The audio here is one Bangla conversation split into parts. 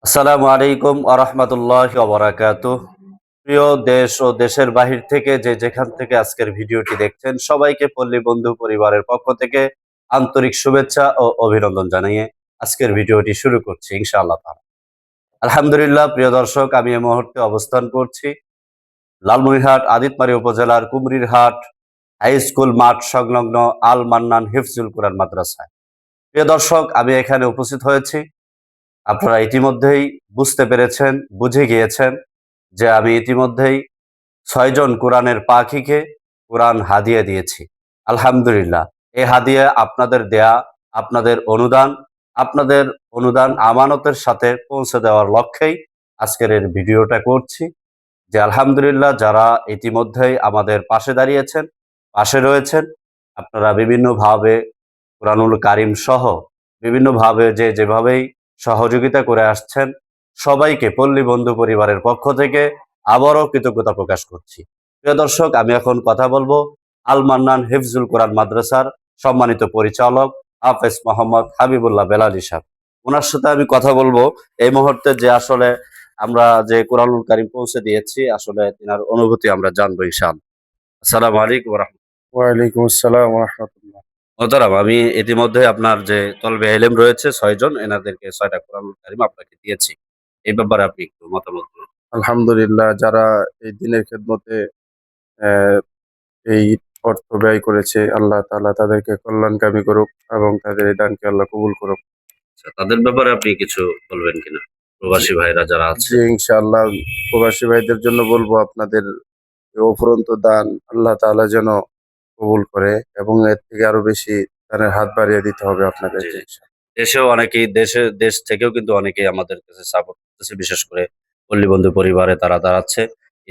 আসসালামু আলাইকুম আরহামতুল্লাহ ওবরাকাতুহ। প্রিয় দেশ ও দেশের বাহির থেকে যে যেখান থেকে আজকের ভিডিওটি দেখছেন সবাইকে পল্লী বন্ধু পরিবারের পক্ষ থেকে আন্তরিক শুভেচ্ছা ও অভিনন্দন জানিয়ে আজকের ভিডিওটি শুরু করছি ইনশাআল্লাহ তাআলা। আলহামদুলিল্লাহ প্রিয় দর্শক, আমি এই মুহূর্তে অবস্থান করছি লালমনিরহাট আদিতমারী উপজেলার কুমরিরহাট হাই স্কুল মাঠ সংলগ্ন আল মান্নান হিফজুল কুরআন মাদ্রাসায়। প্রিয় দর্শক, আমি এখানে উপস্থিত হয়েছি, আপনারা ইতিমধ্যেই বুঝতে পেরেছেন, বুঝে গিয়েছেন যে আমি ইতিমধ্যেই ৬ জন কোরআনের পাখিকে কোরআন হাদিয়া দিয়েছি। আলহামদুলিল্লাহ। এই হাদিয়া আপনাদের দেয়া, আপনাদের অনুদান আমানতের সাথে পৌঁছে দেওয়ার লক্ষ্যেই আজকের এই ভিডিওটা করছি। যে আলহামদুলিল্লাহ যারা ইতিমধ্যেই আমাদের পাশে দাঁড়িয়েছেন, পাশে রয়েছেন, আপনারা বিভিন্নভাবে কুরআনুল কারীম সহ বিভিন্নভাবে যেভাবেই সহযোগিতা করে আসছেন, সবাইকে পল্লী বন্ধু পরিবারের পক্ষ থেকে আবারও কৃতজ্ঞতা প্রকাশ করছি। প্রিয় দর্শক, আমি এখন কথা বলবো আল মান্নান হিফজুল কোরআন মাদ্রাসার সম্মানিত পরিচালক হাফেজ মোহাম্মদ হাবিবুল্লাহ বেলালী সাহেব। ওনার সাথে আমি কথা বলবো এই মুহূর্তে যে আসলে আমরা যে কোরআনুল কারীম পৌঁছে দিয়েছি, আসলে তিনার অনুভূতি আমরা জানবো ইনশাআল্লাহ। আসসালামু আলাইকুম ওয়া রাহমাতুল্লাহ। ওয়ালাইকুম আসসালাম ওয়া রাহমাতুল্লাহ। মোহতারাম, আমি ইতিমধ্যে আপনার যে তলবে ইলম রয়েছে ৬ জন, এনাদেরকে ৬ টা কোরআনুল কারীম আপনাকে দিয়েছি। এই ব্যাপারে আপনি একটু মতামত বলুন। আলহামদুলিল্লাহ, যারা এই দিনের খেদমতে অ্যা এই অর্থ ব্যয় করেছে, আল্লাহ তাআলা তাদেরকে কল্যাণকামী করুক এবং তাদের এই দানকে আল্লাহ কবুল করুক। আচ্ছা, তাদের ব্যাপারে আপনি কিছু বলবেন কিনা? জি, প্রবাসী ভাইরা যারা আছে। জি ইনশাআল্লাহ, প্রবাসী ভাইদের জন্য বলবো আপনাদের এই অফুরন্ত দান আল্লাহ তাআলা যেন কবুল করে এবং এর থেকে আরো বেশি দানের হাত বাড়িয়ে দিতে হবে জি, আপনাদেরকে জি। ইনশাআল্লাহ। দেশেও অনেকেই দেশ থেকেও কিন্তু অনেকেই আমাদের কাছে সাপোর্ট করতেছে। বিশেষ করে পল্লী বন্ধু পরিবারে তারা দাঁড়াচ্ছে।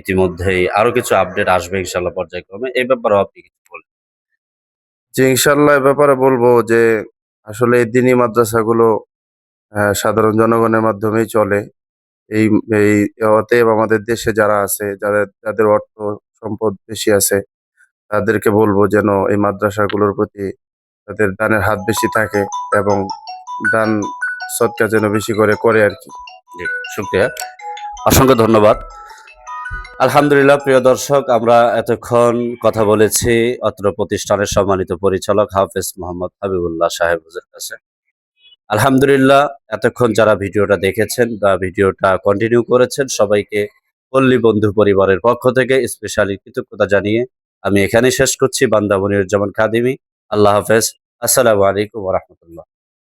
ইতিমধ্যেই আরো কিছু আপডেট আসবে ইনশাআল্লাহ পর্যায়ক্রমে। এই ব্যাপারেও আপনি কিছু বলুন। জি ইনশাআল্লাহ, এ ব্যাপারে বলবো যে আসলে এই দিনী মাদ্রাসাগুলো সাধারণ জনগণের মাধ্যমেই চলে। এই এই অতএব আমাদের দেশে যারা আছে, যাদের অর্থ সম্পদ বেশি আছে, তাদেরকে বলবো যেন এই মাদ্রাসাগুলোর প্রতি তাদের দানের হাত বেশি থাকে এবং দান সদকা যেন বেশি করে আরকি। জি, শুকরিয়া। অসংখ্য ধন্যবাদ। আলহামদুলিল্লাহ প্রিয় দর্শক, আমরা এতক্ষণ কথা বলেছি অত্র প্রতিষ্ঠানের সম্মানিত পরিচালক হাফেজ মোহাম্মদ হাবিবুল্লাহ সাহেব হুজুর কাছে। আলহামদুলিল্লাহ, এতক্ষণ যারা ভিডিওটা দেখেছেন বা ভিডিওটা কন্টিনিউ করেছেন, সবাইকে পল্লী বন্ধু পরিবারের পক্ষ থেকে স্পেশালি কৃতজ্ঞতা জানিয়ে আমি এখানেই শেষ করছি। বান্দা মনিরুজ্জামান খাদিমি। আল্লাহ হাফেজ। আসসালামু আলাইকুম ওয়া রাহমাতুল্লাহ।